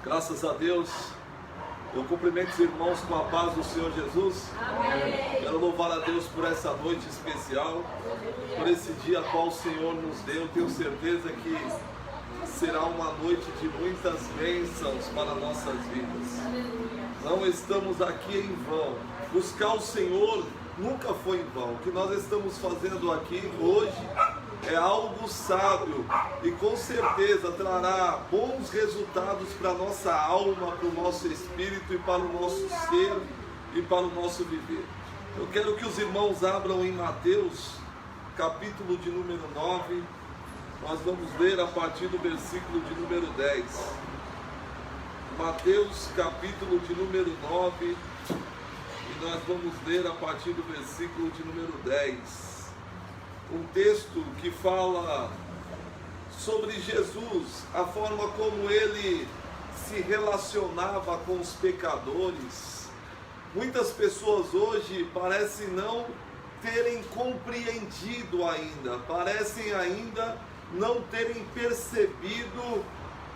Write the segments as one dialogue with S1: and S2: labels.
S1: Graças a Deus, eu cumprimento os irmãos com a paz do Senhor Jesus. Amém. Quero louvar a Deus por essa noite especial, por esse dia a qual o Senhor nos deu. Tenho certeza que será uma noite de muitas bênçãos para nossas vidas. Não estamos aqui em vão. Buscar o Senhor nunca foi em vão. O que nós estamos fazendo aqui hoje é algo sábio e com certeza trará bons resultados para a nossa alma, para o nosso espírito e para o nosso ser e para o nosso viver. Eu quero que os irmãos abram em Mateus, capítulo de número 9. Nós vamos ler a partir do versículo de número 10. Mateus, capítulo de número 9, e nós vamos ler a partir do versículo de número 10. Um texto que fala sobre Jesus, a forma como ele se relacionava com os pecadores. Muitas pessoas hoje parecem não terem compreendido ainda, parecem ainda não terem percebido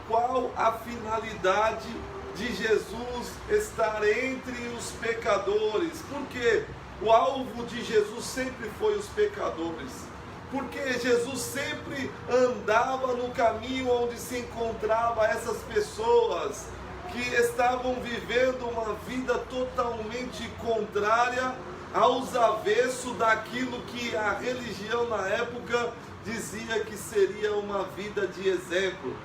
S1: qual a finalidade de Jesus estar entre os pecadores. Por quê? O alvo de Jesus sempre foi os pecadores, porque Jesus sempre andava no caminho onde se encontrava essas pessoas que estavam vivendo uma vida totalmente contrária aos avessos daquilo que a religião na época dizia que seria uma vida de exemplo.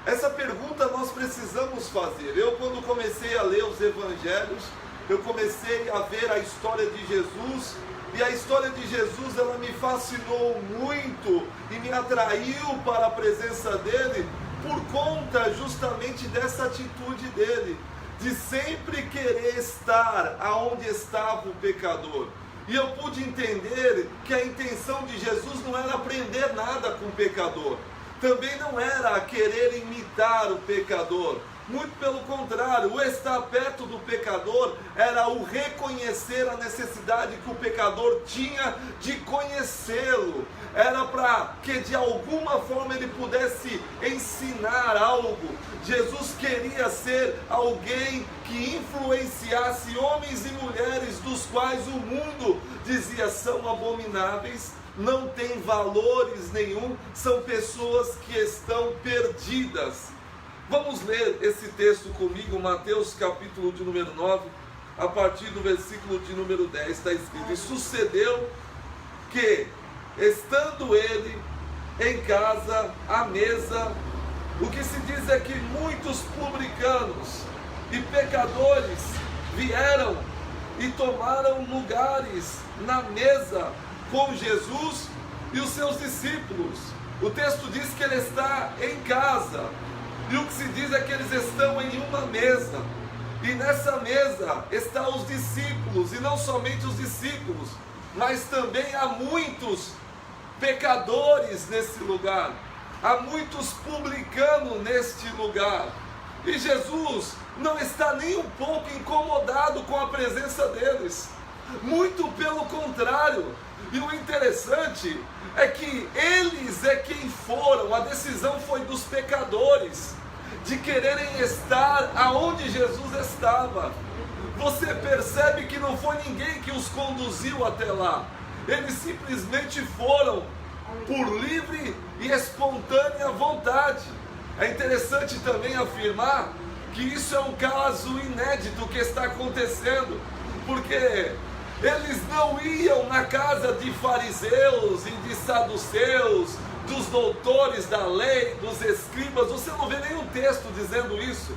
S1: Essa pergunta nós precisamos fazer. Eu, quando comecei a ler os evangelhos, eu comecei a ver a história de Jesus, e a história de Jesus, ela me fascinou muito e me atraiu para a presença dele, por conta justamente dessa atitude dele, de sempre querer estar aonde estava o pecador. E eu pude entender que a intenção de Jesus não era aprender nada com o pecador, também não era querer imitar o pecador. Muito pelo contrário, o estar perto do pecador era o reconhecer a necessidade que o pecador tinha de conhecê-lo. Era para que de alguma forma ele pudesse ensinar algo. Jesus queria ser alguém que influenciasse homens e mulheres dos quais o mundo dizia são abomináveis, não tem valores nenhum, são pessoas que estão perdidas. Vamos ler esse texto comigo, Mateus capítulo de número 9, a partir do versículo de número 10, está escrito: E sucedeu que, estando ele em casa, à mesa, o que se diz é que muitos publicanos e pecadores vieram e tomaram lugares na mesa com Jesus e os seus discípulos. O texto diz que ele está em casa. E o que se diz é que eles estão em uma mesa, e nessa mesa estão os discípulos, e não somente os discípulos, mas também há muitos pecadores nesse lugar, há muitos publicanos neste lugar, e Jesus não está nem um pouco incomodado com a presença deles, muito pelo contrário. E o interessante é que eles é quem foram, a decisão foi dos pecadores, de quererem estar aonde Jesus estava. Você percebe que não foi ninguém que os conduziu até lá, eles simplesmente foram por livre e espontânea vontade. É interessante também afirmar que isso é um caso inédito que está acontecendo, porque eles não iam na casa de fariseus e de saduceus, dos doutores da lei, dos escribas. Você não vê nenhum texto dizendo isso,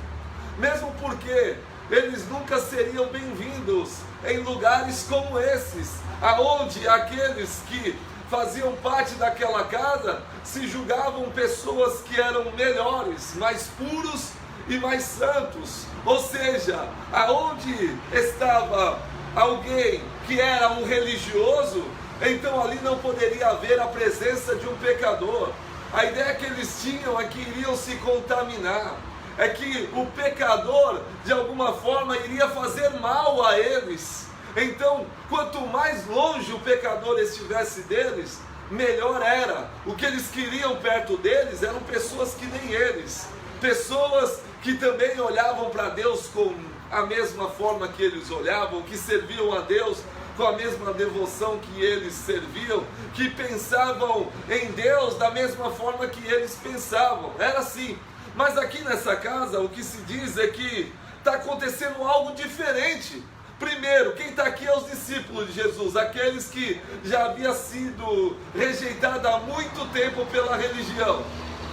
S1: mesmo porque eles nunca seriam bem-vindos em lugares como esses, aonde aqueles que faziam parte daquela casa se julgavam pessoas que eram melhores, mais puros e mais santos. Ou seja, aonde estava alguém que era um religioso, então ali não poderia haver a presença de um pecador. A ideia que eles tinham é que iriam se contaminar, é que o pecador de alguma forma iria fazer mal a eles. Então, quanto mais longe o pecador estivesse deles, melhor era. O que eles queriam perto deles eram pessoas que nem eles, pessoas que também olhavam para Deus com a mesma forma que eles olhavam, que serviam a Deus com a mesma devoção que eles serviam, que pensavam em Deus da mesma forma que eles pensavam. Era assim. Mas aqui nessa casa o que se diz é que está acontecendo algo diferente. Primeiro, quem está aqui é os discípulos de Jesus, aqueles que já havia sido rejeitados há muito tempo pela religião,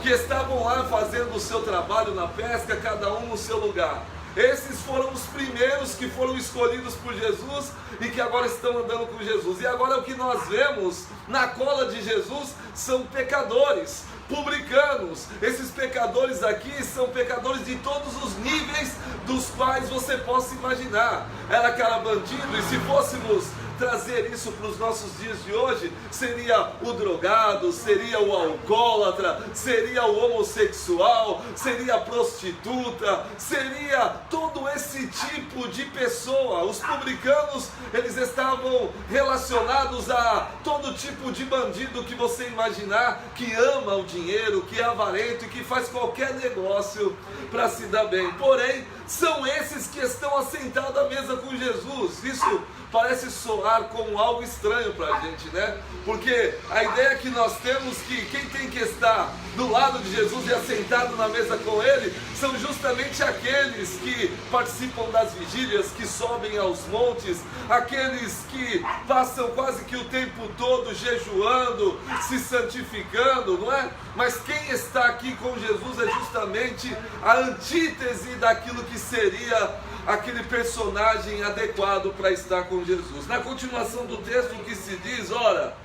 S1: que estavam lá fazendo o seu trabalho na pesca, cada um no seu lugar. Esses foram os primeiros que foram escolhidos por Jesus e que agora estão andando com Jesus. E agora o que nós vemos na cola de Jesus são pecadores, publicanos. Esses pecadores aqui são pecadores de todos os níveis dos quais você possa imaginar. Era cara bandido, e se fôssemos trazer isso para os nossos dias de hoje, seria o drogado, seria o alcoólatra, seria o homossexual, seria a prostituta, seria todo esse tipo de pessoa. Os publicanos, eles estavam relacionados a todo tipo de bandido que você imaginar, que ama o dinheiro, que é avarento e que faz qualquer negócio para se dar bem. Porém, são esses que estão assentados à mesa com Jesus. Isso parece soar como algo estranho para a gente, né? Porque a ideia que nós temos que quem tem que estar do lado de Jesus e assentado na mesa com Ele são justamente aqueles que participam das vigílias, que sobem aos montes, aqueles que passam quase que o tempo todo jejuando, se santificando, não é? Mas quem está aqui com Jesus é justamente a antítese daquilo que seria aquele personagem adequado para estar com Jesus. Na continuação do texto, o que se diz, ora,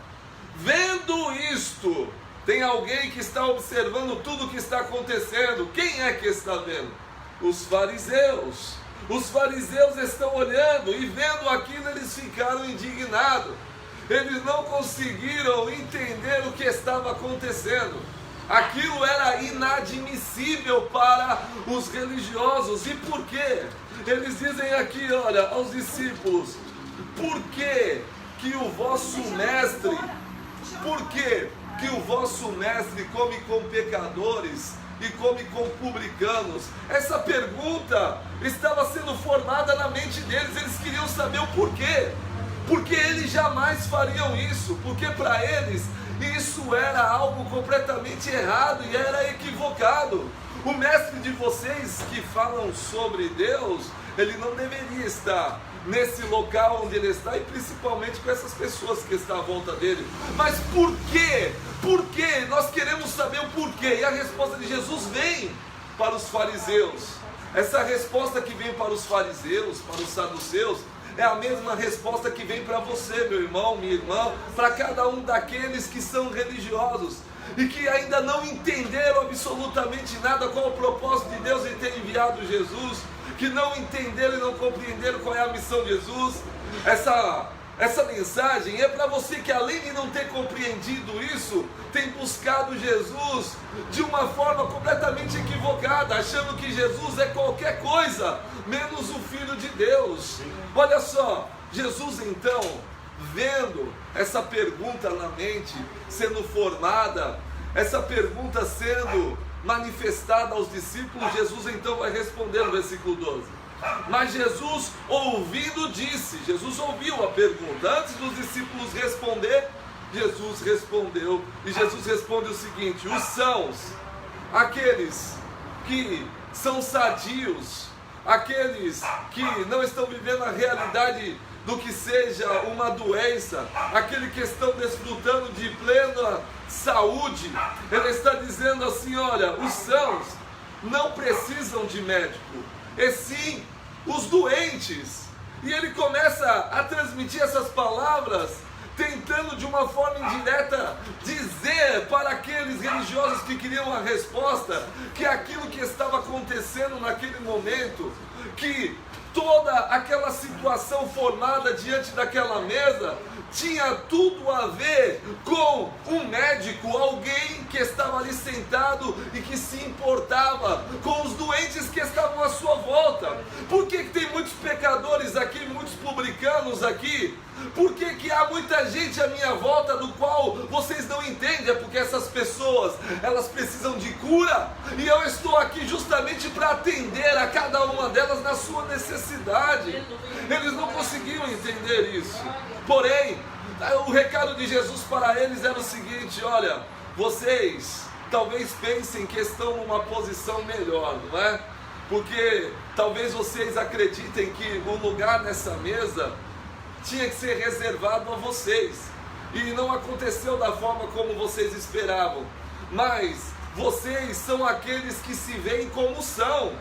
S1: vendo isto, tem alguém que está observando tudo o que está acontecendo. Quem é que está vendo? Os fariseus. Os fariseus estão olhando e vendo aquilo, eles ficaram indignados. Eles não conseguiram entender o que estava acontecendo. Aquilo era inadmissível para os religiosos. E por quê? Eles dizem aqui, olha, aos discípulos, por que o vosso mestre, come com pecadores e come com publicanos? Essa pergunta estava sendo formada na mente deles. Eles queriam saber o porquê. Porque eles jamais fariam isso, porque para eles isso era algo completamente errado e era equivocado. O mestre de vocês que falam sobre Deus, ele não deveria estar nesse local onde ele está, e principalmente com essas pessoas que estão à volta dele. Mas por quê? Por quê? Nós queremos saber o porquê. E a resposta de Jesus vem para os fariseus. Essa resposta que vem para os fariseus, para os saduceus, é a mesma resposta que vem para você, meu irmão, minha irmã, para cada um daqueles que são religiosos e que ainda não entenderam absolutamente nada qual o propósito de Deus em ter enviado Jesus, que não entenderam e não compreenderam qual é a missão de Jesus. Essa mensagem é para você que, além de não ter compreendido isso, tem buscado Jesus de uma forma completamente equivocada, achando que Jesus é qualquer coisa menos o Filho de Deus. Olha só, Jesus então, vendo essa pergunta na mente sendo formada, essa pergunta sendo manifestada aos discípulos, Jesus então vai responder no versículo 12. Mas Jesus, ouvindo, disse, Jesus ouviu a pergunta. Antes dos discípulos responder, Jesus respondeu. E Jesus responde o seguinte: os sãos, aqueles que são sadios, aqueles que não estão vivendo a realidade do que seja uma doença, aqueles que estão desfrutando de plena saúde, ele está dizendo assim, olha, os sãos não precisam de médico, e sim os doentes. E ele começa a transmitir essas palavras, tentando de uma forma indireta dizer para aqueles religiosos que queriam a resposta, que aquilo que estava acontecendo naquele momento, que toda aquela situação formada diante daquela mesa tinha tudo a ver com um médico, alguém que estava ali sentado e que se importava com os doentes que estavam à sua volta. Por que tem muitos pecadores aqui, muitos publicanos aqui? Por que há muita gente à minha volta do qual vocês não entendem? É porque essas pessoas, elas precisam de cura, e eu estou aqui justamente justamente para atender a cada uma delas na sua necessidade. Eles não conseguiam entender isso. Porém, o recado de Jesus para eles era o seguinte: olha, vocês talvez pensem que estão numa posição melhor, não é? Porque talvez vocês acreditem que o lugar nessa mesa tinha que ser reservado a vocês, e não aconteceu da forma como vocês esperavam. Mas vocês são aqueles que se veem como são.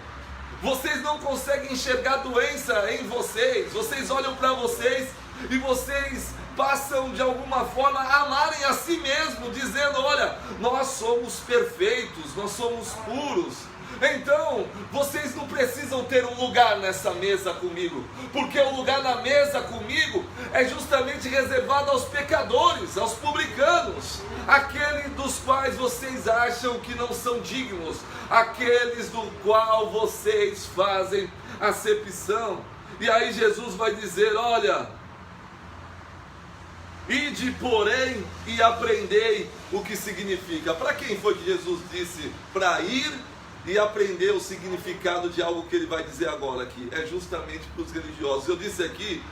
S1: Vocês não conseguem enxergar doença em vocês. Vocês olham para vocês e vocês passam de alguma forma a amarem a si mesmo, dizendo: olha, nós somos perfeitos, nós somos puros. Então, vocês não precisam ter um lugar nessa mesa comigo, porque o lugar na mesa comigo é justamente reservado aos pecadores, aos publicanos, aqueles dos quais vocês acham que não são dignos, aqueles do qual vocês fazem acepção. E aí Jesus vai dizer: olha, ide, porém, e aprendei o que significa. Para quem foi que Jesus disse para ir e aprender o significado de algo que ele vai dizer agora aqui? É justamente para os religiosos. Eu disse aqui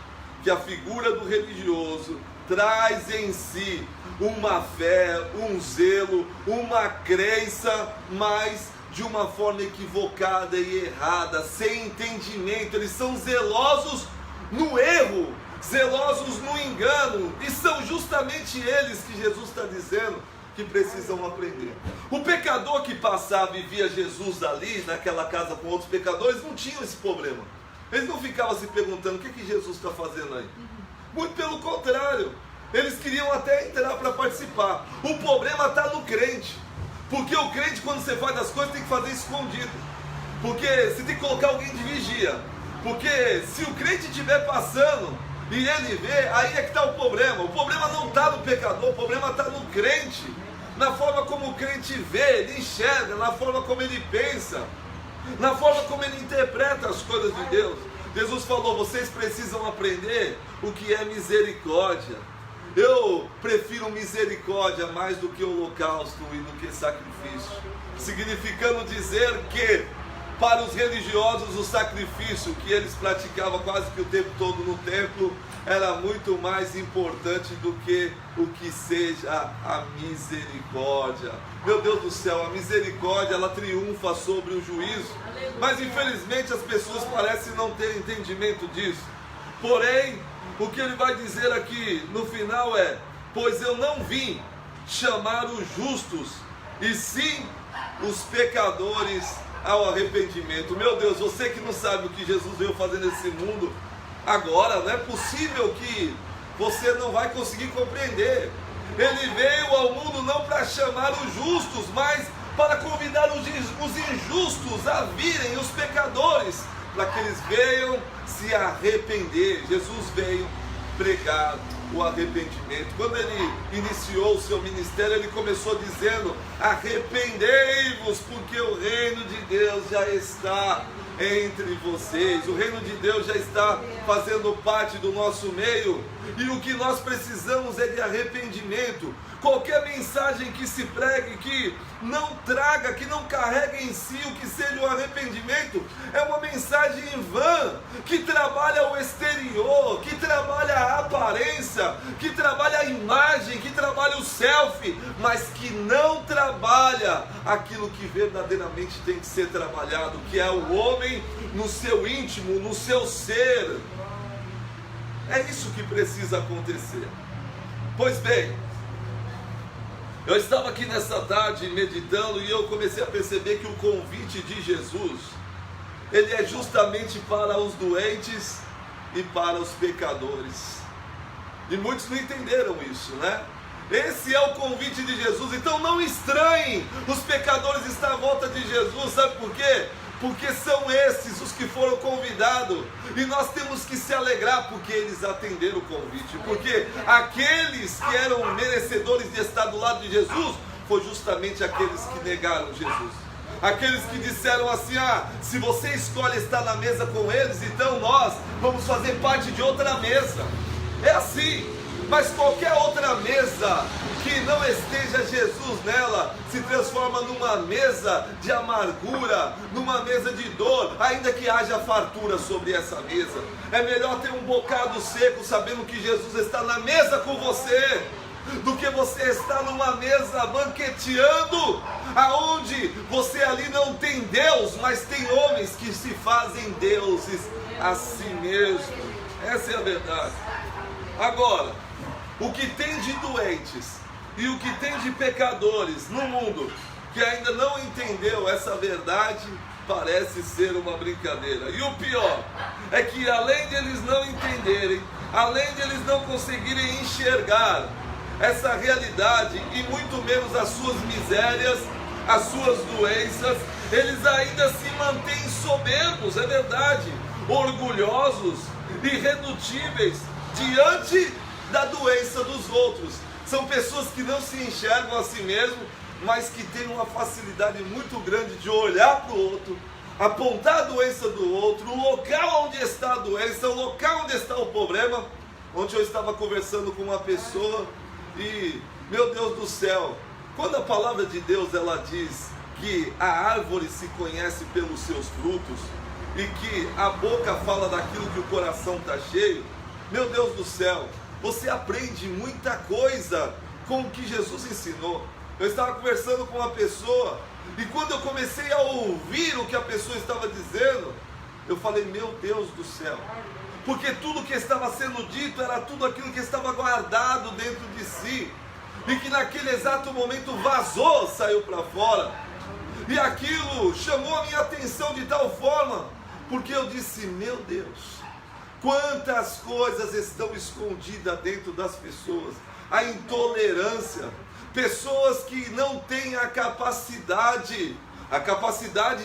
S1: que a figura do religioso traz em si uma fé, um zelo, uma crença, mas de uma forma equivocada e errada, sem entendimento. Eles são zelosos no erro, zelosos no engano, e são justamente eles que Jesus está dizendo que precisam aprender. O pecador que passava e via Jesus ali naquela casa com outros pecadores não tinha esse problema. Eles não ficavam se perguntando: o que Jesus está fazendo aí? Muito pelo contrário, eles queriam até entrar para participar. O problema está no crente, porque o crente, quando você faz as coisas, tem que fazer escondido, porque você tem que colocar alguém de vigia, porque se o crente estiver passando e ele vê, aí é que está o problema. O problema não está no pecador, o problema está no crente, na forma como o crente vê, ele enxerga, na forma como ele pensa, na forma como ele interpreta as coisas de Deus. Jesus falou: vocês precisam aprender o que é misericórdia. Eu prefiro misericórdia mais do que holocausto e do que sacrifício, significando dizer que para os religiosos o sacrifício que eles praticavam quase que o tempo todo no templo era muito mais importante do que o que seja a misericórdia. Meu Deus do céu, a misericórdia, ela triunfa sobre o juízo, mas infelizmente as pessoas parecem não ter entendimento disso. Porém, o que ele vai dizer aqui no final é: pois eu não vim chamar os justos, e sim os pecadores ao arrependimento. Meu Deus, você que não sabe o que Jesus veio fazer nesse mundo agora, não é possível que você não vai conseguir compreender. Ele veio ao mundo não para chamar os justos, mas para convidar os injustos a virem, os pecadores, para que eles venham se arrepender. Jesus veio pregar o arrependimento. Quando ele iniciou o seu ministério, ele começou dizendo: arrependei-vos, porque o reino de Deus já está entre vocês. O reino de Deus já está fazendo parte do nosso meio, e o que nós precisamos é de arrependimento. Qualquer mensagem que se pregue que não traga, que não carregue em si o que seja o arrependimento, é uma mensagem em vão, que trabalha o exterior, que trabalha a aparência, que trabalha a imagem, que trabalha o selfie, mas que não trabalha aquilo que verdadeiramente tem que ser trabalhado, que é o homem no seu íntimo, no seu ser. É isso que precisa acontecer. Pois bem, eu estava aqui nessa tarde meditando e eu comecei a perceber que o convite de Jesus, ele é justamente para os doentes e para os pecadores. E muitos não entenderam isso, né? Esse é o convite de Jesus. Então não estranhem os pecadores estar à volta de Jesus. Sabe por quê? Porque são esses os que foram convidados, e nós temos que se alegrar porque eles atenderam o convite, porque aqueles que eram merecedores de estar do lado de Jesus, foi justamente aqueles que negaram Jesus, aqueles que disseram assim: se você escolhe estar na mesa com eles, então nós vamos fazer parte de outra mesa. É assim, Mas qualquer outra mesa que não esteja Jesus nela, se transforma numa mesa de amargura, numa mesa de dor, ainda que haja fartura sobre essa mesa. É melhor ter um bocado seco, sabendo que Jesus está na mesa com você, do que você estar numa mesa banqueteando, aonde você ali não tem Deus, mas tem homens que se fazem deuses a si mesmos. Essa é a verdade. Agora, o que tem de doentes e o que tem de pecadores no mundo que ainda não entendeu essa verdade, parece ser uma brincadeira. E o pior é que, além de eles não entenderem, além de eles não conseguirem enxergar essa realidade e muito menos as suas misérias, as suas doenças, eles ainda se mantêm soberbos, é verdade, orgulhosos, irredutíveis diante da doença dos outros. São pessoas que não se enxergam a si mesmo, mas que têm uma facilidade muito grande de olhar para o outro, apontar a doença do outro, o local onde está a doença, o local onde está o problema. Ontem eu estava conversando com uma pessoa e, meu Deus do céu, quando a palavra de Deus ela diz que a árvore se conhece pelos seus frutos e que a boca fala daquilo que o coração está cheio, meu Deus do céu, você aprende muita coisa com o que Jesus ensinou. Eu estava conversando com uma pessoa e quando eu comecei a ouvir o que a pessoa estava dizendo, eu falei, meu Deus do céu, porque tudo que estava sendo dito era tudo aquilo que estava guardado dentro de si e que naquele exato momento vazou, saiu para fora, e aquilo chamou a minha atenção de tal forma, porque eu disse, meu Deus, quantas coisas estão escondidas dentro das pessoas. A intolerância, pessoas que não têm a capacidade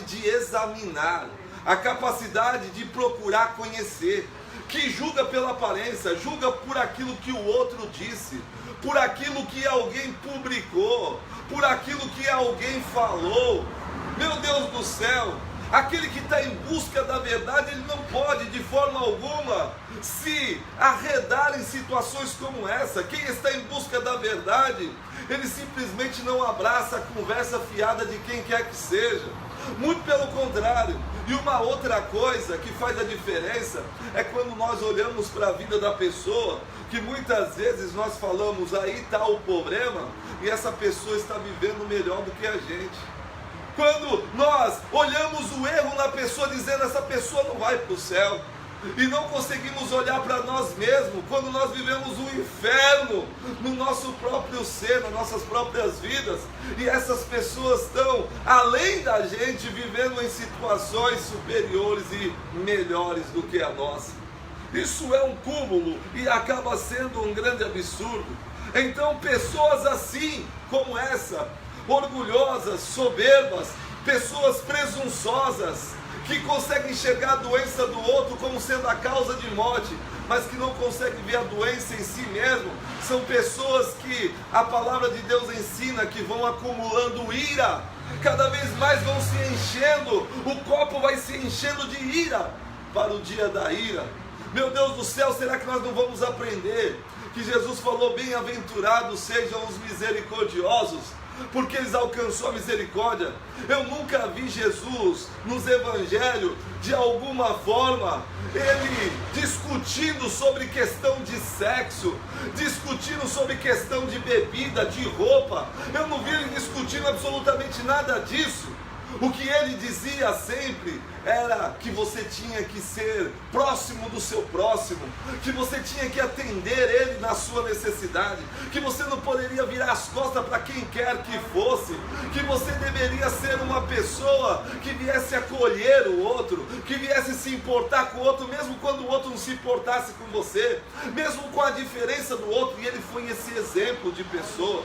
S1: de examinar, a capacidade de procurar conhecer, que julga pela aparência, julga por aquilo que o outro disse, por aquilo que alguém publicou, por aquilo que alguém falou. Meu Deus do céu, aquele que está em busca da verdade, ele não pode de forma alguma se arredar em situações como essa. Quem está em busca da verdade, ele simplesmente não abraça a conversa fiada de quem quer que seja. Muito pelo contrário. E uma outra coisa que faz a diferença é quando nós olhamos para a vida da pessoa, que muitas vezes nós falamos, aí está o problema, e essa pessoa está vivendo melhor do que a gente. Quando nós olhamos o erro na pessoa, dizendo essa pessoa não vai para o céu, e não conseguimos olhar para nós mesmos, quando nós vivemos um inferno no nosso próprio ser, nas nossas próprias vidas, e essas pessoas estão além da gente, vivendo em situações superiores e melhores do que a nossa. Isso é um cúmulo e acaba sendo um grande absurdo. Então pessoas assim como essa, orgulhosas, soberbas, pessoas presunçosas, que conseguem enxergar a doença do outro como sendo a causa de morte, mas que não conseguem ver a doença em si mesmo, são pessoas que a palavra de Deus ensina que vão acumulando ira, cada vez mais vão se enchendo, o copo vai se enchendo de ira para o dia da ira. Meu Deus do céu, será que nós não vamos aprender que Jesus falou, bem-aventurados sejam os misericordiosos, porque eles alcançou a misericórdia? Eu nunca vi Jesus nos evangelhos, de alguma forma, ele discutindo sobre questão de sexo, discutindo sobre questão de bebida, de roupa. Eu não vi ele discutindo absolutamente nada disso. O que ele dizia sempre era que você tinha que ser próximo do seu próximo, que você tinha que atender ele na sua necessidade, que você não poderia virar as costas para quem quer que fosse, que você deveria ser uma pessoa que viesse acolher o outro, que viesse se importar com o outro, mesmo quando o outro não se importasse com você, mesmo com a diferença do outro, e ele foi esse exemplo de pessoa.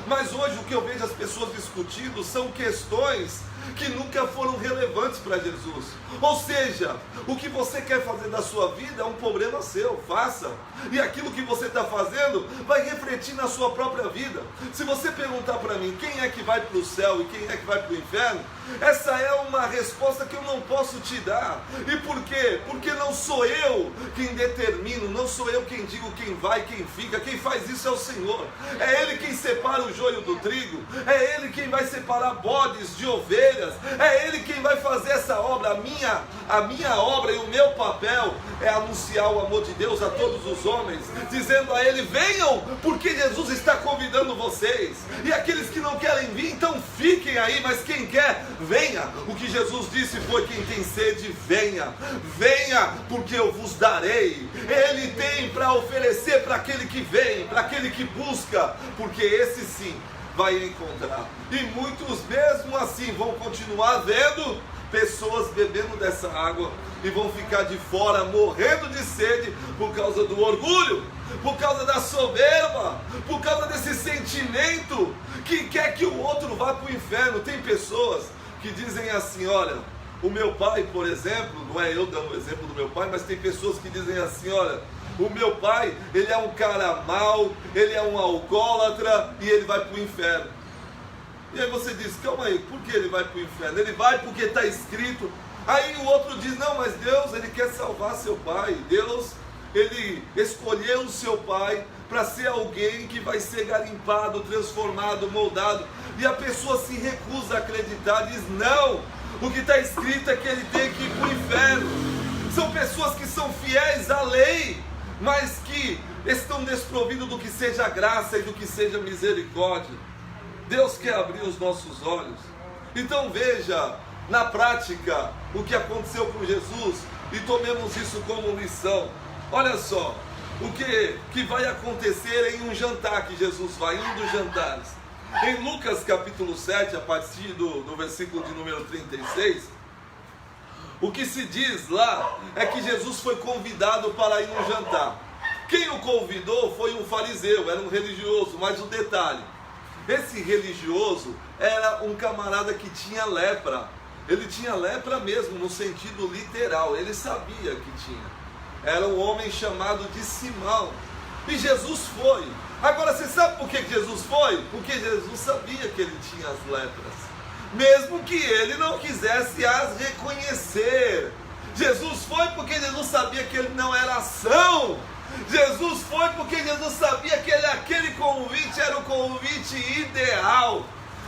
S1: Mas hoje o que eu vejo as pessoas discutindo são questões que nunca foram relevantes para Jesus. Ou seja, o que você quer fazer da sua vida é um problema seu, faça. E aquilo que você está fazendo vai refletir na sua própria vida. Se você perguntar para mim quem é que vai para o céu e quem é que vai para o inferno, essa é uma resposta que eu não posso te dar. E por quê? Porque não sou eu quem determino, não sou eu quem digo quem vai, quem fica. Quem faz isso é o Senhor. É Ele quem separa o joio do trigo. É Ele quem vai separar bodes de ovelhas. É Ele quem vai fazer essa obra. A minha obra e o meu papel é anunciar o amor de Deus a todos os homens, dizendo a Ele: venham, porque Jesus está convidando vocês. E aqueles que não querem vir, então fiquem aí, mas quem quer, venha. O que Jesus disse foi: quem tem sede, venha. Venha, porque eu vos darei. Ele tem para oferecer para aquele que vem, para aquele que busca, porque esse sim vai encontrar. E muitos mesmo assim vão continuar vendo pessoas bebendo dessa água e vão ficar de fora morrendo de sede por causa do orgulho, por causa da soberba, por causa desse sentimento que quer que o outro vá para o inferno. Tem pessoas que dizem assim: olha, o meu pai, por exemplo, não é eu dando o exemplo do meu pai, mas tem pessoas que dizem assim: olha, o meu pai, ele é um cara mau, ele é um alcoólatra e ele vai para o inferno. E aí você diz: calma aí, por que ele vai para o inferno? Ele vai porque está escrito. Aí o outro diz: não, mas Deus, ele quer salvar seu pai. Deus, ele escolheu o seu pai para ser alguém que vai ser garimpado, transformado, moldado. E a pessoa se recusa a acreditar, diz: não, o que está escrito é que ele tem que ir para o inferno. São pessoas que são fiéis à lei, mas que estão desprovidos do que seja graça e do que seja misericórdia. Deus quer abrir os nossos olhos. Então veja na prática o que aconteceu com Jesus e tomemos isso como lição. Olha só o que vai acontecer em um jantar que Jesus vai, em um dos jantares. Em Lucas capítulo 7, a partir do versículo de número 36, o que se diz lá é que Jesus foi convidado para ir num jantar. Quem o convidou foi um fariseu, era um religioso, mas o detalhe: esse religioso era um camarada que tinha lepra. Ele tinha lepra mesmo, no sentido literal. Ele sabia que tinha. Era um homem chamado de Simão. E Jesus foi. Agora, você sabe por que Jesus foi? Porque Jesus sabia que ele tinha as lepras, mesmo que ele não quisesse as reconhecer. Jesus foi porque Jesus sabia que ele não era ação. Jesus foi porque Jesus sabia que aquele convite era o convite ideal.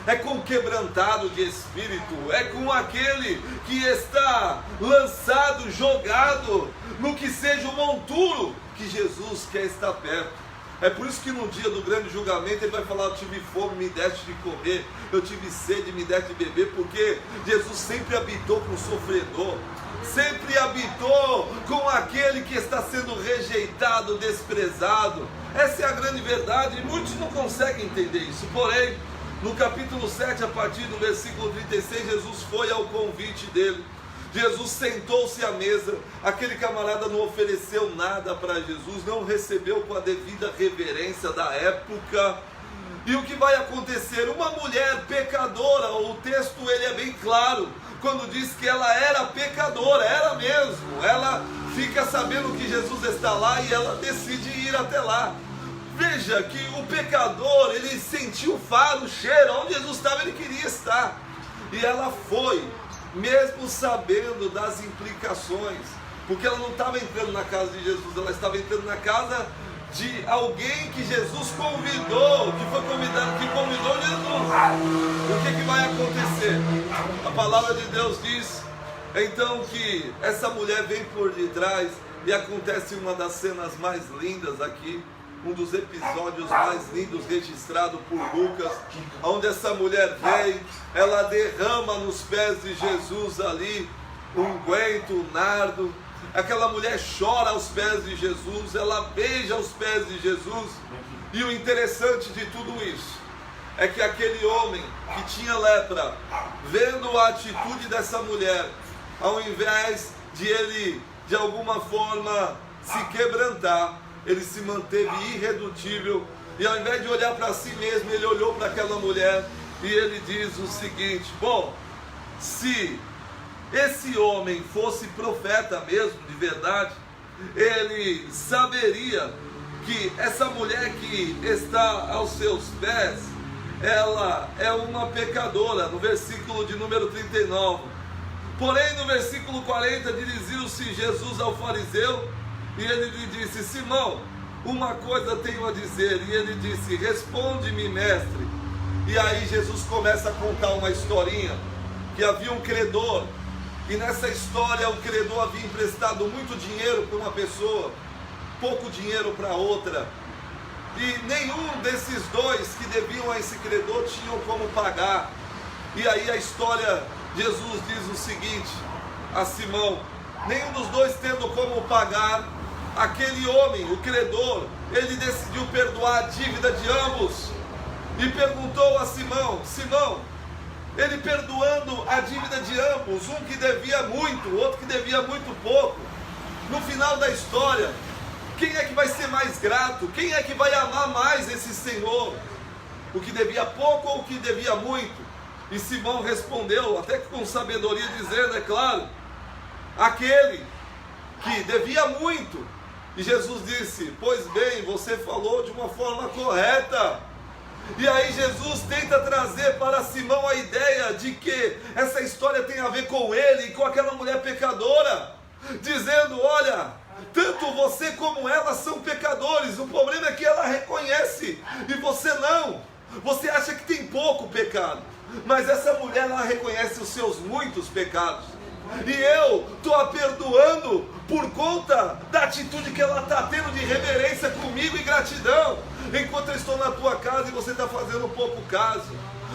S1: É com o quebrantado de espírito, é com aquele que está lançado, jogado no que seja o monturo, que Jesus quer estar perto. É por isso que no dia do grande julgamento ele vai falar: eu tive fome, me deste de comer, eu tive sede, me deste de beber, porque Jesus sempre habitou com o sofredor, sempre habitou com aquele que está sendo rejeitado, desprezado. Essa é a grande verdade, e muitos não conseguem entender isso. Porém, no capítulo 7, a partir do versículo 36, Jesus foi ao convite dele. Jesus sentou-se à mesa. Aquele camarada não ofereceu nada para Jesus, não recebeu com a devida reverência da época. E o que vai acontecer? Uma mulher pecadora, o texto ele é bem claro, quando diz que ela era pecadora, era mesmo. Ela fica sabendo que Jesus está lá e ela decide ir até lá. Veja que o pecador, ele sentiu o faro, o cheiro, onde Jesus estava ele queria estar. E ela foi, mesmo sabendo das implicações, porque ela não estava entrando na casa de Jesus, ela estava entrando na casa de alguém que Jesus convidou, que foi convidado, que convidou Jesus. O que vai acontecer? A palavra de Deus diz então que essa mulher vem por detrás e acontece uma das cenas mais lindas aqui, um dos episódios mais lindos registrado por Lucas, onde essa mulher vem, ela derrama nos pés de Jesus ali um unguento, um nardo. Aquela mulher chora aos pés de Jesus, ela beija os pés de Jesus. E o interessante de tudo isso é que aquele homem que tinha lepra, vendo a atitude dessa mulher, ao invés de ele de alguma forma se quebrantar, ele se manteve irredutível, e ao invés de olhar para si mesmo, ele olhou para aquela mulher e ele diz o seguinte: bom, se esse homem fosse profeta mesmo, de verdade, ele saberia que essa mulher que está aos seus pés, ela é uma pecadora, no versículo de número 39. Porém, no versículo 40, dirigiu-se Jesus ao fariseu, e ele lhe disse: Simão, uma coisa tenho a dizer. E ele disse: responde-me, mestre. E aí Jesus começa a contar uma historinha, que havia um credor, e nessa história o credor havia emprestado muito dinheiro para uma pessoa, pouco dinheiro para outra, e nenhum desses dois que deviam a esse credor tinham como pagar. E aí a história, Jesus diz o seguinte a Simão: nenhum dos dois tendo como pagar, aquele homem, o credor, ele decidiu perdoar a dívida de ambos, e perguntou a Simão: Simão, ele perdoando a dívida de ambos, um que devia muito, o outro que devia muito pouco, no final da história, quem é que vai ser mais grato? Quem é que vai amar mais esse Senhor? O que devia pouco ou o que devia muito? E Simão respondeu, até que com sabedoria, dizendo, é claro, aquele que devia muito. E Jesus disse: pois bem, você falou de uma forma correta. E aí Jesus tenta trazer para Simão a ideia de que essa história tem a ver com ele e com aquela mulher pecadora, dizendo: olha, tanto você como ela são pecadores, o problema é que ela reconhece e você não. Você acha que tem pouco pecado, mas essa mulher, ela reconhece os seus muitos pecados, e eu estou a perdoando por conta da atitude que ela está tendo de reverência comigo e gratidão, enquanto eu estou na tua casa e você está fazendo pouco caso.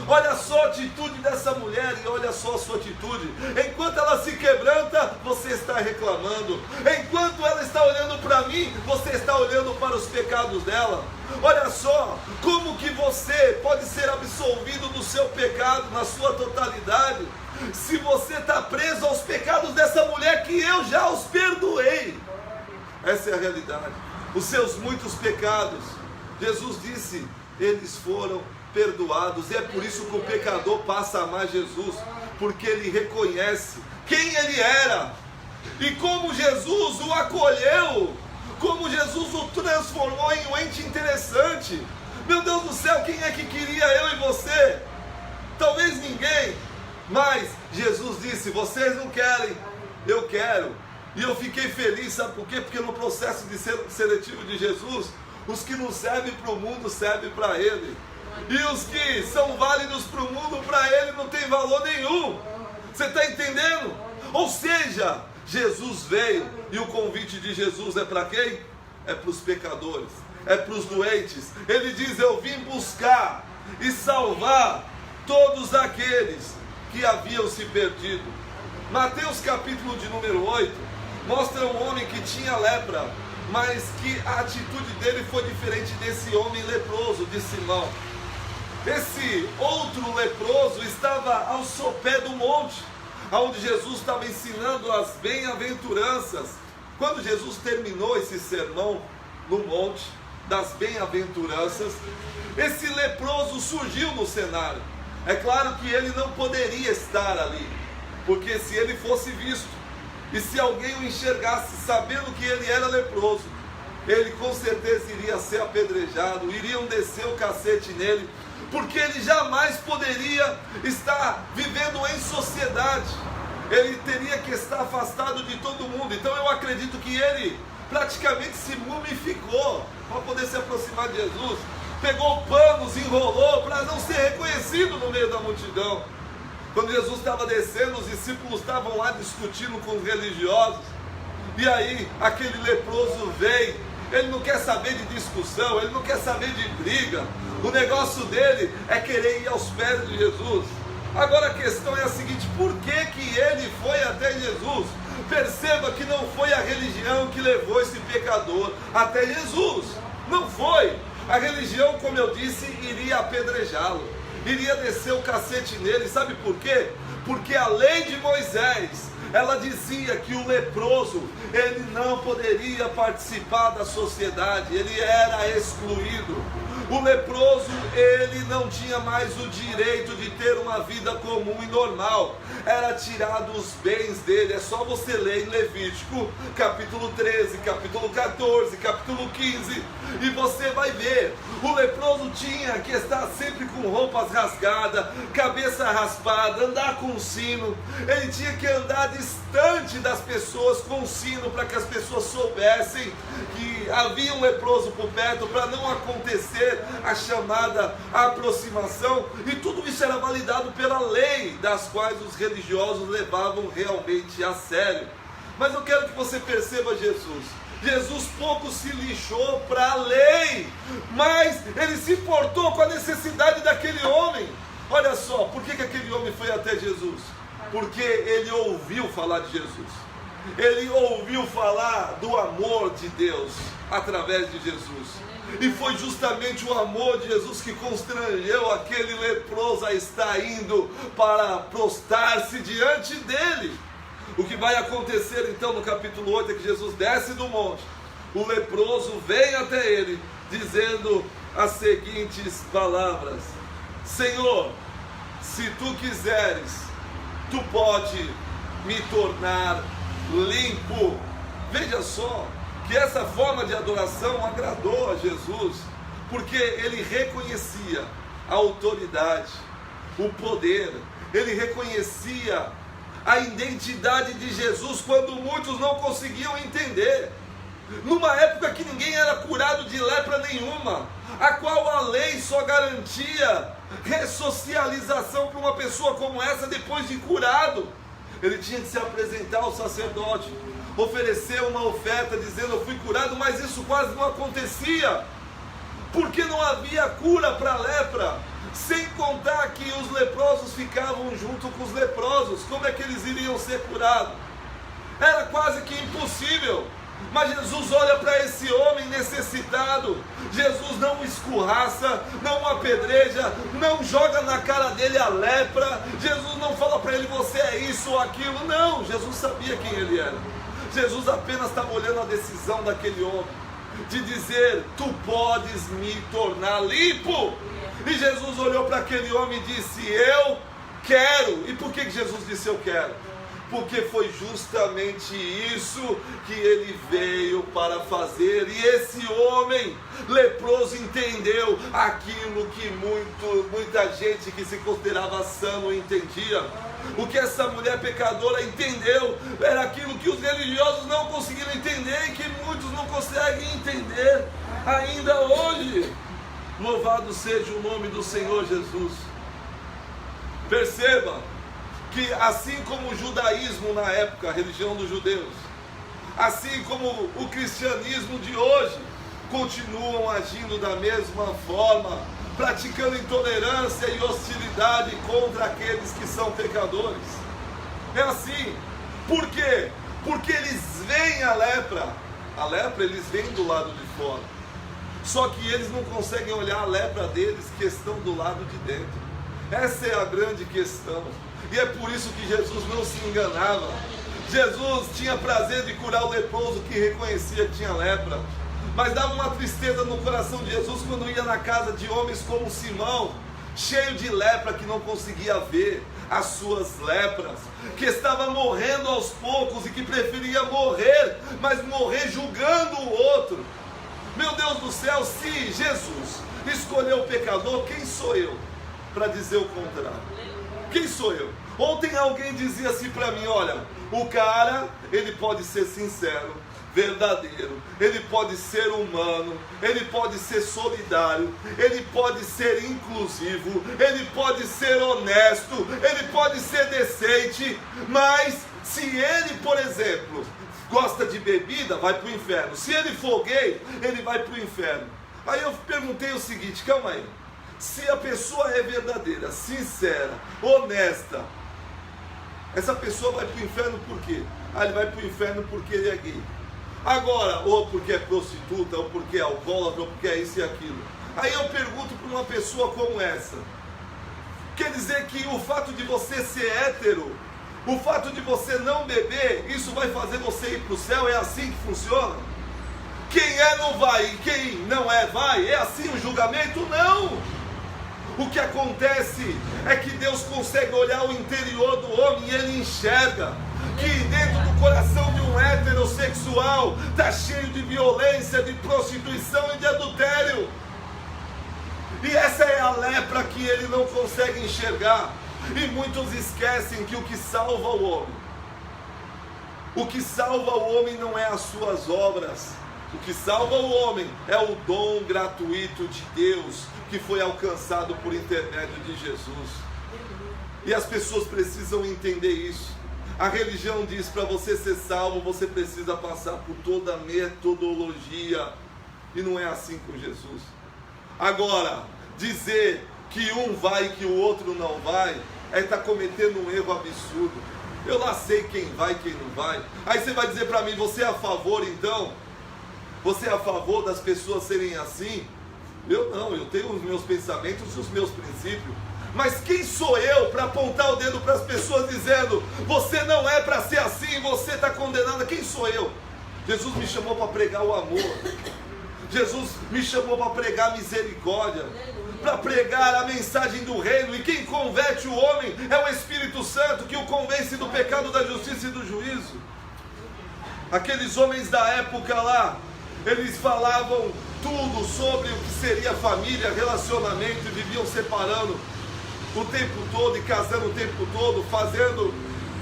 S1: Olha só a atitude dessa mulher e olha só a sua atitude. Enquanto ela se quebranta, você está reclamando. Enquanto ela está olhando para mim, você está olhando para os pecados dela. Olha só como que você pode ser absolvido do seu pecado na sua totalidade, se você está preso aos pecados dessa mulher que eu já os perdoei. Essa é a realidade. Os seus muitos pecados, Jesus disse, eles foram perdoados. E é por isso que o pecador passa a amar Jesus, porque ele reconhece quem ele era e como Jesus o acolheu, como Jesus o transformou em um ente interessante. Meu Deus do céu, quem é que queria eu e você? Talvez ninguém, mas Jesus disse: vocês não querem, eu quero. E eu fiquei feliz, sabe por quê? Porque no processo de seletivo de Jesus, os que não servem para o mundo servem para Ele, e os que são válidos para o mundo, para Ele não tem valor nenhum. Você está entendendo? Ou seja, Jesus veio, e o convite de Jesus é para quem? É para os pecadores, é para os doentes. Ele diz: eu vim buscar e salvar todos aqueles que haviam se perdido. Mateus capítulo de número 8 mostra um homem que tinha lepra, mas que a atitude dele foi diferente desse homem leproso de Simão. Esse outro leproso estava ao sopé do monte, onde Jesus estava ensinando as bem-aventuranças. Quando Jesus terminou esse sermão no monte das bem-aventuranças, esse leproso surgiu no cenário. É claro que ele não poderia estar ali, porque se ele fosse visto, e se alguém o enxergasse sabendo que ele era leproso, ele com certeza iria ser apedrejado, iriam descer o cacete nele, porque ele jamais poderia estar vivendo em sociedade, ele teria que estar afastado de todo mundo. Então eu acredito que ele praticamente se mumificou para poder se aproximar de Jesus, pegou panos, enrolou para não ser reconhecido no meio da multidão. Quando Jesus estava descendo, os discípulos estavam lá discutindo com os religiosos, e aí aquele leproso veio. Ele não quer saber de discussão, ele não quer saber de briga, o negócio dele é querer ir aos pés de Jesus. Agora a questão é a seguinte: por que que ele foi até Jesus? Perceba que não foi a religião que levou esse pecador até Jesus, não foi. A religião, como eu disse, iria apedrejá-lo, iria descer o cacete nele. Sabe por quê? Porque a lei de Moisés Ela dizia que o leproso, ele não poderia participar da sociedade, ele era excluído. O leproso, ele não tinha mais o direito de ter uma vida comum e normal. Era tirado os bens dele. É só você ler em Levítico, capítulo 13, capítulo 14, capítulo 15, e você vai ver. O leproso tinha que estar sempre com roupas rasgadas, cabeça raspada, andar com sino. Ele tinha que andar distante das pessoas com sino, para que as pessoas soubessem que havia um leproso por perto, para não acontecer a chamada aproximação. E tudo isso era validado pela lei, das quais os religiosos levavam realmente a sério. Mas eu quero que você perceba Jesus. Jesus pouco se lixou para a lei, mas ele se importou com a necessidade daquele homem. Olha só, por que aquele homem foi até Jesus? Porque ele ouviu falar de Jesus. Ele ouviu falar do amor de Deus através de Jesus. E foi justamente o amor de Jesus que constrangeu aquele leproso a estar indo para prostrar-se diante dele. O que vai acontecer então no capítulo 8 é que Jesus desce do monte. O leproso vem até ele, dizendo as seguintes palavras: Senhor, se tu quiseres, tu pode me tornar limpo. Veja só que essa forma de adoração agradou a Jesus, porque ele reconhecia a autoridade, o poder, ele reconhecia a identidade de Jesus quando muitos não conseguiam entender. Numa época que ninguém era curado de lepra nenhuma, a qual a lei só garantia ressocialização para uma pessoa como essa depois de curado. Ele tinha que se apresentar ao sacerdote, oferecer uma oferta dizendo: eu fui curado, mas isso quase não acontecia, porque não havia cura para a lepra. Sem contar que os leprosos ficavam junto com os leprosos. Como é que eles iriam ser curados? Era quase que impossível. Mas Jesus olha para esse homem necessitado. Jesus não o escorraça, não o apedreja, não joga na cara dele a lepra. Jesus não fala para ele: você é isso ou aquilo. Não, Jesus sabia quem ele era. Jesus apenas estava olhando a decisão daquele homem de dizer: tu podes me tornar limpo. E Jesus olhou para aquele homem e disse: eu quero. E por que Jesus disse eu quero? Porque foi justamente isso que ele veio para fazer. E esse homem leproso entendeu aquilo que muita gente que se considerava sã não entendia. O que essa mulher pecadora entendeu era aquilo que os religiosos não conseguiram entender e que muitos não conseguem entender ainda hoje. Louvado seja o nome do Senhor Jesus. Perceba que assim como o judaísmo na época, a religião dos judeus, assim como o cristianismo de hoje, continuam agindo da mesma forma, praticando intolerância e hostilidade contra aqueles que são pecadores. É assim. Por quê? Porque eles veem a lepra eles veem do lado de fora, só que eles não conseguem olhar a lepra deles que estão do lado de dentro. Essa é a grande questão. E é por isso que Jesus não se enganava. Jesus tinha prazer de curar o leproso que reconhecia que tinha lepra. Mas dava uma tristeza no coração de Jesus quando ia na casa de homens como Simão, cheio de lepra, que não conseguia ver as suas lepras, que estava morrendo aos poucos e que preferia morrer, mas morrer julgando o outro. Meu Deus do céu, se Jesus escolheu o pecador, quem sou eu para dizer o contrário? Quem sou eu? Ontem alguém dizia assim para mim: olha, o cara, ele pode ser sincero, verdadeiro, ele pode ser humano, ele pode ser solidário, ele pode ser inclusivo, ele pode ser honesto, ele pode ser decente, mas se ele, por exemplo, gosta de bebida, vai para o inferno. Se ele for gay, ele vai para o inferno. Aí eu perguntei o seguinte: calma aí, se a pessoa é verdadeira, sincera, honesta, essa pessoa vai para o inferno por quê? Ele vai para o inferno porque ele é gay. Agora, ou porque é prostituta, ou porque é alcoólatra, ou porque é isso e aquilo. Aí eu pergunto para uma pessoa como essa: quer dizer que o fato de você ser hétero O fato de você não beber, isso vai fazer você ir para o céu? É assim que funciona? Quem é não vai e quem não é vai? É assim o julgamento? Não! O que acontece é que Deus consegue olhar o interior do homem e Ele enxerga que dentro do coração de um heterossexual está cheio de violência, de prostituição e de adultério. E essa é a lepra que Ele não consegue enxergar. E muitos esquecem que o que salva o homem não é as suas obras. O que salva o homem é o dom gratuito de Deus, que foi alcançado por intermédio de Jesus. E as pessoas precisam entender isso. A religião diz: para você ser salvo, você precisa passar por toda a metodologia. E não é assim com Jesus. Agora, dizer que um vai e que o outro não vai, é estar cometendo um erro absurdo. Eu lá sei quem vai e quem não vai. Aí você vai dizer para mim: você é a favor então? Você é a favor das pessoas serem assim? Eu não, eu tenho os meus pensamentos e os meus princípios. Mas quem sou eu para apontar o dedo para as pessoas dizendo: você não é para ser assim, você está condenado? Quem sou eu? Jesus me chamou para pregar o amor. Jesus me chamou para pregar a misericórdia, para pregar a mensagem do reino. E quem converte o homem é o Espírito Santo, que o convence do pecado, da justiça e do juízo. Aqueles homens da época lá, eles falavam tudo sobre o que seria família, relacionamento, e viviam separando o tempo todo e casando o tempo todo, fazendo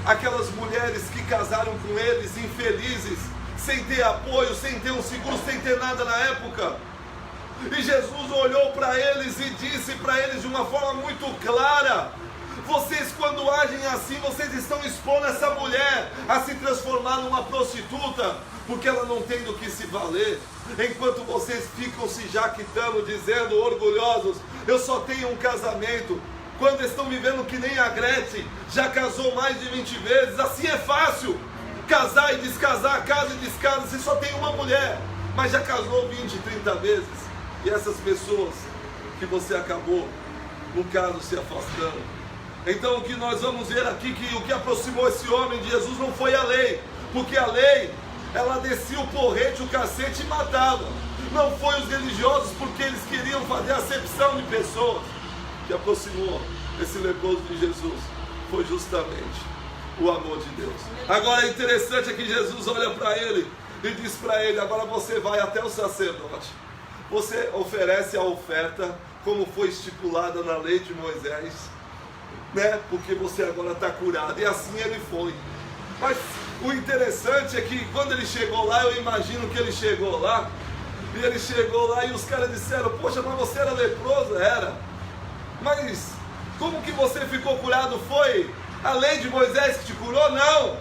S1: aquelas mulheres que casaram com eles infelizes, sem ter apoio, sem ter um seguro, sem ter nada na época. E Jesus olhou para eles e disse para eles de uma forma muito clara: vocês, quando agem assim, vocês estão expondo essa mulher a se transformar numa prostituta, porque ela não tem do que se valer. Enquanto vocês ficam se jactando, dizendo, orgulhosos: eu só tenho um casamento, quando estão me vendo que nem a Gretchen já casou mais de 20 vezes. Assim é fácil, casar e descasar, casa e descasa. Você só tem uma mulher, mas já casou 20, 30 vezes. E essas pessoas que você acabou, no caso, se afastando. Então o que nós vamos ver aqui, que o que aproximou esse homem de Jesus não foi a lei, porque a lei, ela descia o porrete, o cacete e matava. Não foi os religiosos, porque eles queriam fazer acepção de pessoas. O que aproximou esse leproso de Jesus foi justamente o amor de Deus. Agora, é interessante é que Jesus olha para ele e diz para ele: agora você vai até o sacerdote, você oferece a oferta como foi estipulada na lei de Moisés, né? Porque você agora está curado. E assim ele foi. Mas o interessante é que quando ele chegou lá, eu imagino que ele chegou lá, e ele chegou lá e os caras disseram: poxa, mas você era leproso? Era. Mas como que você ficou curado? Foi a lei de Moisés que te curou? Não.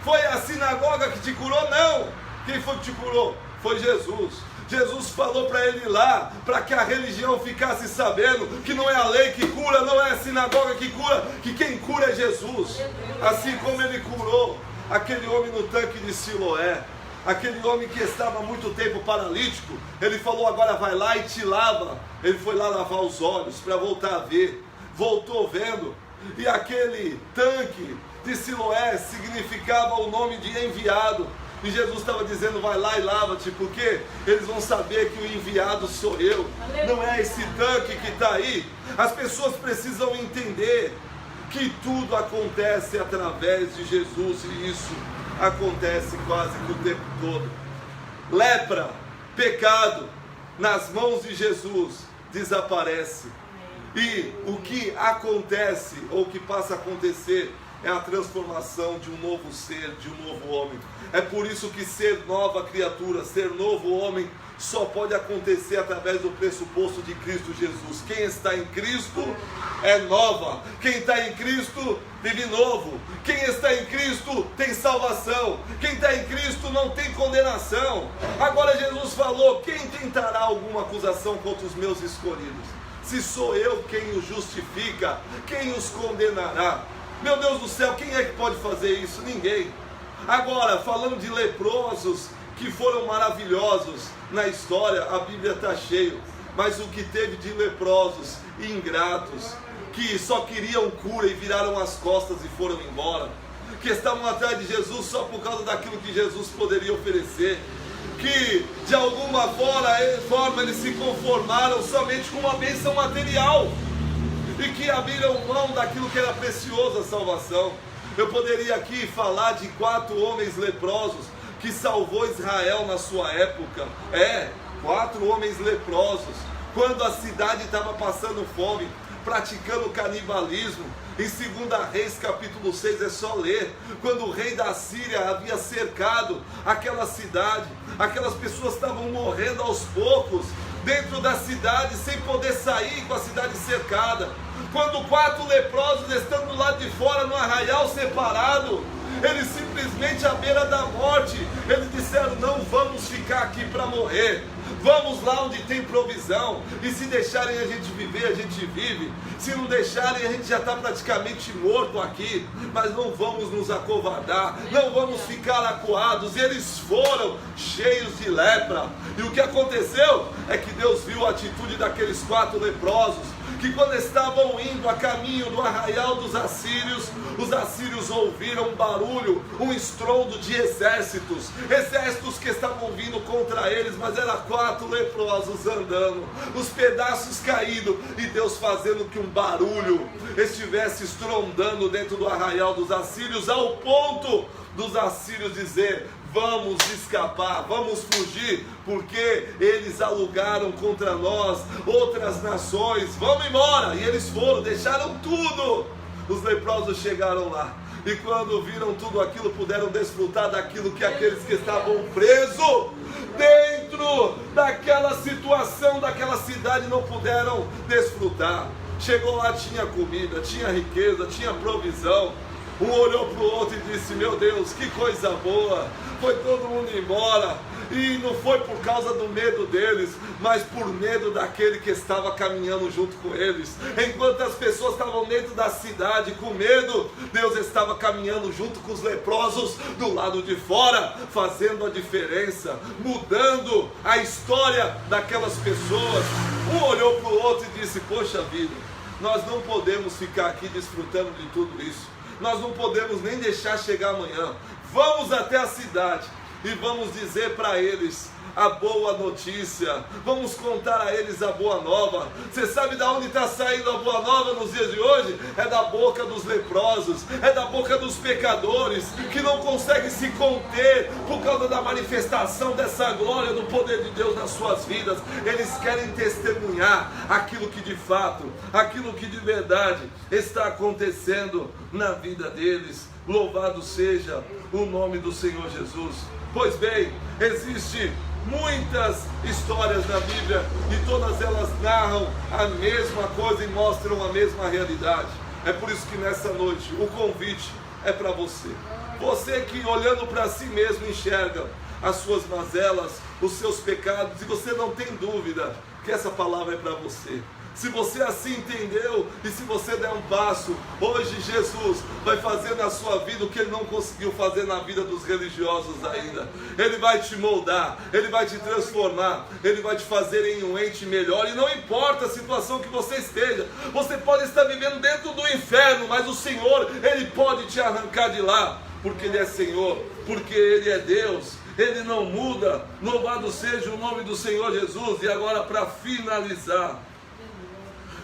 S1: Foi a sinagoga que te curou? Não. Quem foi que te curou? Foi Jesus. Jesus falou para ele lá, para que a religião ficasse sabendo que não é a lei que cura, não é a sinagoga que cura, que quem cura é Jesus. Assim como ele curou aquele homem no tanque de Siloé, aquele homem que estava há muito tempo paralítico, ele falou: agora vai lá e te lava. Ele foi lá lavar os olhos para voltar a ver, voltou vendo. E aquele tanque de Siloé significava o nome de enviado. E Jesus estava dizendo: vai lá e lava-te, porque eles vão saber que o enviado sou eu. Não é esse tanque que está aí. As pessoas precisam entender que tudo acontece através de Jesus, e isso acontece quase que o tempo todo. Lepra, pecado, nas mãos de Jesus desaparece. E o que acontece, ou o que passa a acontecer, é a transformação de um novo ser, de um novo homem. É por isso que ser nova criatura, ser novo homem, só pode acontecer através do pressuposto de Cristo Jesus. Quem está em Cristo é nova. Quem está em Cristo vive novo. Quem está em Cristo tem salvação. Quem está em Cristo não tem condenação. Agora Jesus falou: quem tentará alguma acusação contra os meus escolhidos? Se sou eu quem os justifica, quem os condenará? Meu Deus do céu, quem é que pode fazer isso? Ninguém. Agora, falando de leprosos que foram maravilhosos na história, a Bíblia está cheia. Mas o que teve de leprosos, ingratos, que só queriam cura e viraram as costas e foram embora, que estavam atrás de Jesus só por causa daquilo que Jesus poderia oferecer, que de alguma forma eles se conformaram somente com uma bênção material e que abriram mão daquilo que era precioso, a salvação. Eu poderia aqui falar de 4 homens leprosos que salvou Israel na sua época. 4 homens leprosos, quando a cidade estava passando fome, praticando canibalismo. Em 2 Reis capítulo 6 é só ler, quando o rei da Síria havia cercado aquela cidade, aquelas pessoas estavam morrendo aos poucos dentro da cidade, sem poder sair, com a cidade cercada. Quando 4 leprosos estando do lado de fora no arraial separado, eles simplesmente à beira da morte, eles disseram: não vamos ficar aqui para morrer, vamos lá onde tem provisão, e se deixarem a gente viver, a gente vive, se não deixarem a gente já está praticamente morto aqui, mas não vamos nos acovardar, não vamos ficar acuados. E eles foram cheios de lepra, e o que aconteceu é que Deus viu a atitude daqueles 4 leprosos, que quando estavam indo a caminho do arraial dos assírios, os assírios ouviram um barulho, um estrondo de exércitos que estavam vindo contra eles, mas eram 4 leprosos andando, os pedaços caídos, e Deus fazendo que um barulho estivesse estrondando dentro do arraial dos assírios, ao ponto dos assírios dizer: vamos escapar, vamos fugir, porque eles alugaram contra nós outras nações, vamos embora. E eles foram, deixaram tudo. Os leprosos chegaram lá, e quando viram tudo aquilo, puderam desfrutar daquilo que aqueles que estavam presos dentro daquela situação, daquela cidade, não puderam desfrutar. Chegou lá, tinha comida, tinha riqueza, tinha provisão. Um olhou para o outro e disse: meu Deus, que coisa boa. Foi todo mundo embora, e não foi por causa do medo deles, mas por medo daquele que estava caminhando junto com eles. Enquanto as pessoas estavam dentro da cidade com medo, Deus estava caminhando junto com os leprosos do lado de fora, fazendo a diferença, mudando a história daquelas pessoas. Um olhou para o outro e disse: poxa vida, nós não podemos ficar aqui desfrutando de tudo isso, nós não podemos nem deixar chegar amanhã. Vamos até a cidade e vamos dizer para eles a boa notícia, vamos contar a eles a boa nova. Você sabe de onde está saindo a boa nova nos dias de hoje? É da boca dos leprosos, é da boca dos pecadores, que não conseguem se conter por causa da manifestação dessa glória, do poder de Deus nas suas vidas. Eles querem testemunhar aquilo que de fato, aquilo que de verdade está acontecendo na vida deles. Louvado seja o nome do Senhor Jesus. Pois bem, existe muitas histórias na Bíblia, e todas elas narram a mesma coisa e mostram a mesma realidade. É por isso que nessa noite o convite é para você. Você que olhando para si mesmo enxerga as suas mazelas, os seus pecados, e você não tem dúvida que essa palavra é para você. Se você assim entendeu, e se você der um passo, hoje Jesus vai fazer na sua vida o que Ele não conseguiu fazer na vida dos religiosos ainda. Ele vai te moldar, Ele vai te transformar, Ele vai te fazer em um ente melhor. E não importa a situação que você esteja, você pode estar vivendo dentro do inferno, mas o Senhor, Ele pode te arrancar de lá, porque Ele é Senhor, porque Ele é Deus, Ele não muda. Louvado seja o nome do Senhor Jesus. E agora, para finalizar,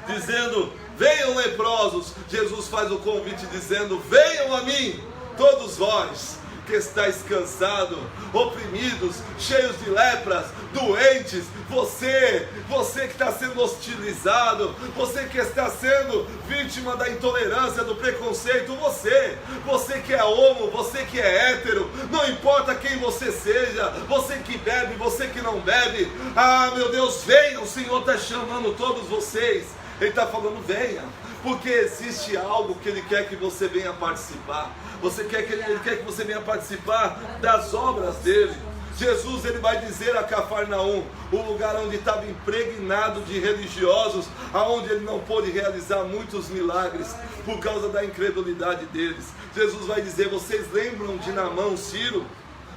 S1: dizendo: venham leprosos, Jesus faz o convite dizendo: venham a mim, todos vós que estáis cansados, oprimidos, cheios de lepras, doentes, você que está sendo hostilizado, você que está sendo vítima da intolerância, do preconceito, você que é homo, você que é hétero, não importa quem você seja, você que bebe, você que não bebe, ah meu Deus, venham, o Senhor está chamando todos vocês. Ele está falando: venha, porque existe algo que Ele quer que você venha participar. Ele quer que você venha participar das obras dEle. Jesus, Ele vai dizer a Cafarnaum, o lugar onde estava impregnado de religiosos, aonde Ele não pôde realizar muitos milagres por causa da incredulidade deles. Jesus vai dizer: vocês lembram de Naamã, Ciro?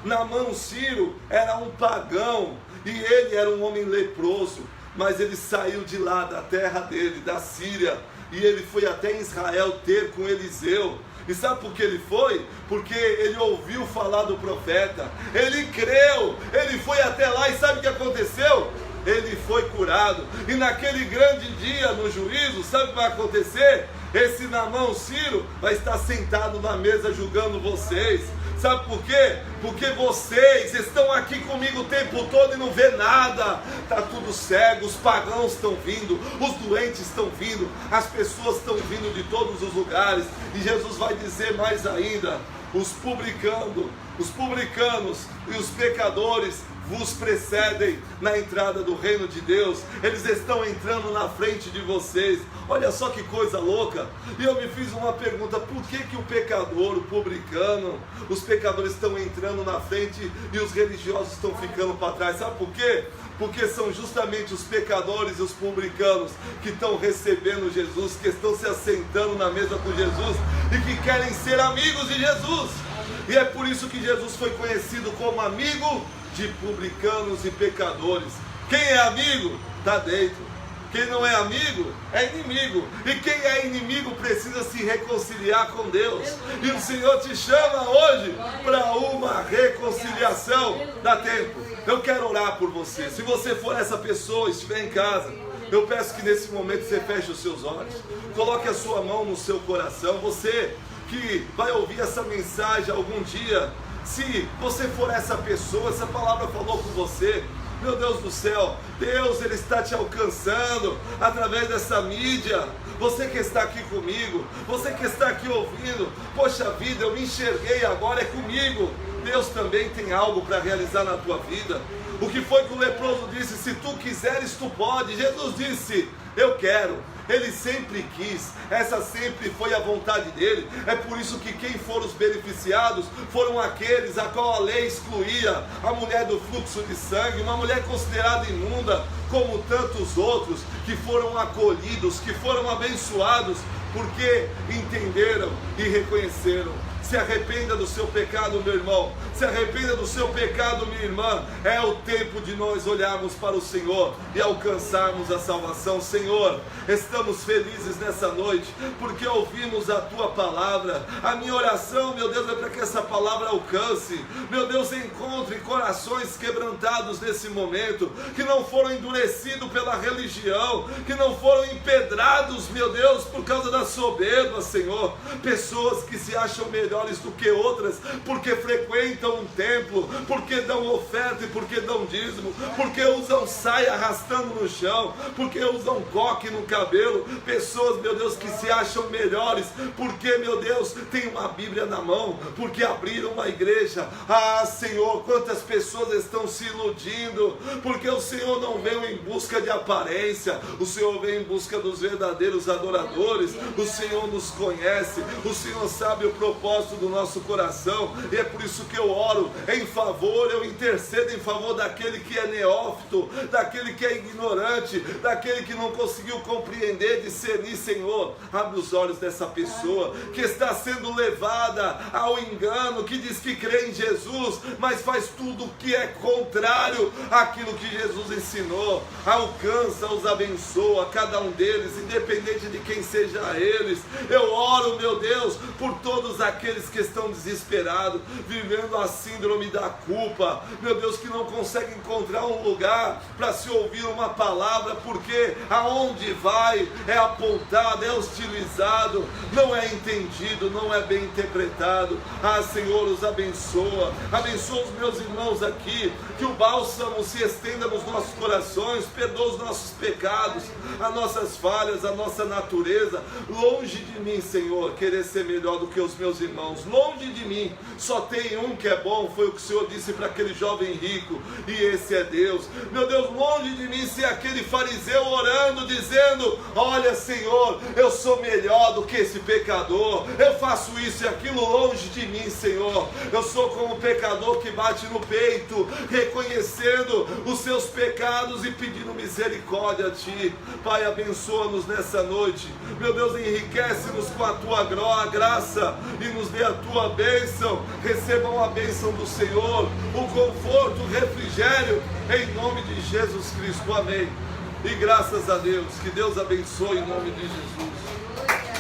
S1: Naamã, Ciro, era um pagão, e ele era um homem leproso, mas ele saiu de lá, da terra dele, da Síria, e ele foi até Israel ter com Eliseu. E sabe por que ele foi? Porque ele ouviu falar do profeta, ele creu, ele foi até lá e sabe o que aconteceu? Ele foi curado. E naquele grande dia no juízo, sabe o que vai acontecer? Esse Naamã, Ciro, vai estar sentado na mesa julgando vocês. Sabe por quê? Porque vocês estão aqui comigo o tempo todo e não vê nada. Está tudo cego, os pagãos estão vindo, os doentes estão vindo, as pessoas estão vindo de todos os lugares. E Jesus vai dizer mais ainda: os publicanos e os pecadores vos precedem na entrada do reino de Deus. Eles estão entrando na frente de vocês. Olha só que coisa louca. E eu me fiz uma pergunta: por que o pecador, o publicano, os pecadores estão entrando na frente e os religiosos estão ficando para trás? Sabe por quê? Porque são justamente os pecadores e os publicanos que estão recebendo Jesus, que estão se assentando na mesa com Jesus e que querem ser amigos de Jesus. E é por isso que Jesus foi conhecido como amigo de publicanos e pecadores. Quem é amigo, está dentro. Quem não é amigo, é inimigo. E quem é inimigo precisa se reconciliar com Deus. E o Senhor te chama hoje para uma reconciliação. Dá tempo. Eu quero orar por você. Se você for essa pessoa, estiver em casa, eu peço que nesse momento você feche os seus olhos. Coloque a sua mão no seu coração. Você que vai ouvir essa mensagem algum dia, se você for essa pessoa, essa palavra falou com você, meu Deus do céu, Deus, Ele está te alcançando através dessa mídia. Você que está aqui comigo, você que está aqui ouvindo, poxa vida, eu me enxerguei, agora é comigo. Deus também tem algo para realizar na tua vida. O que foi que o leproso disse? Se tu quiseres, tu pode. Jesus disse: eu quero. Ele sempre quis, essa sempre foi a vontade dele. É por isso que quem foram os beneficiados foram aqueles a qual a lei excluía: a mulher do fluxo de sangue, uma mulher considerada imunda, como tantos outros que foram acolhidos, que foram abençoados, porque entenderam e reconheceram. Se arrependa do seu pecado, meu irmão. Se arrependa do seu pecado, minha irmã. É o tempo de nós olharmos para o Senhor e alcançarmos a salvação. Senhor, estamos felizes nessa noite porque ouvimos a Tua palavra. A minha oração, meu Deus, é para que essa palavra alcance. Meu Deus, encontre corações quebrantados nesse momento, que não foram endurecidos pela religião, que não foram empedrados, meu Deus, por causa da soberba, Senhor. Pessoas que se acham melhores do que outras, porque frequentam um templo, porque dão oferta e porque dão dízimo, porque usam saia arrastando no chão, porque usam coque no cabelo. Pessoas, meu Deus, que se acham melhores, porque, meu Deus, tem uma Bíblia na mão, porque abriram uma igreja. Ah, Senhor, quantas pessoas estão se iludindo, porque o Senhor não veio em busca de aparência, o Senhor veio em busca dos verdadeiros adoradores. O Senhor nos conhece, o Senhor sabe o propósito do nosso coração, e é por isso que eu oro em favor, eu intercedo em favor daquele que é neófito, daquele que é ignorante, daquele que não conseguiu compreender, discernir. Senhor, abre os olhos dessa pessoa que está sendo levada ao engano, que diz que crê em Jesus, mas faz tudo o que é contrário àquilo que Jesus ensinou. Alcança, os abençoa, cada um deles, independente de quem seja eles. Eu oro, meu Deus, por todos aqueles que estão desesperados, vivendo a síndrome da culpa, meu Deus, que não conseguem encontrar um lugar para se ouvir uma palavra, porque aonde vai é apontado, é hostilizado, não é entendido, não é bem interpretado. Ah, Senhor, os abençoa, abençoa os meus irmãos aqui, que o bálsamo se estenda nos nossos corações, perdoa os nossos pecados, as nossas falhas, a nossa natureza. Longe de mim, Senhor, querer ser melhor do que os meus irmãos, longe de mim. Só tem um que é bom, foi o que o Senhor disse para aquele jovem rico, e esse é Deus. Meu Deus, longe de mim ser aquele fariseu orando, dizendo: olha, Senhor, eu sou melhor do que esse pecador, eu faço isso e aquilo. Longe de mim, Senhor. Eu sou como um pecador que bate no peito, reconhecendo os seus pecados e pedindo misericórdia a Ti. Pai, abençoa-nos nessa noite. Meu Deus, enriquece-nos com a Tua graça e nos dê a Tua bênção. Recebam a bênção do Senhor, o conforto, o refrigério, em nome de Jesus Cristo. Amém E graças a Deus, que Deus abençoe em nome de Jesus.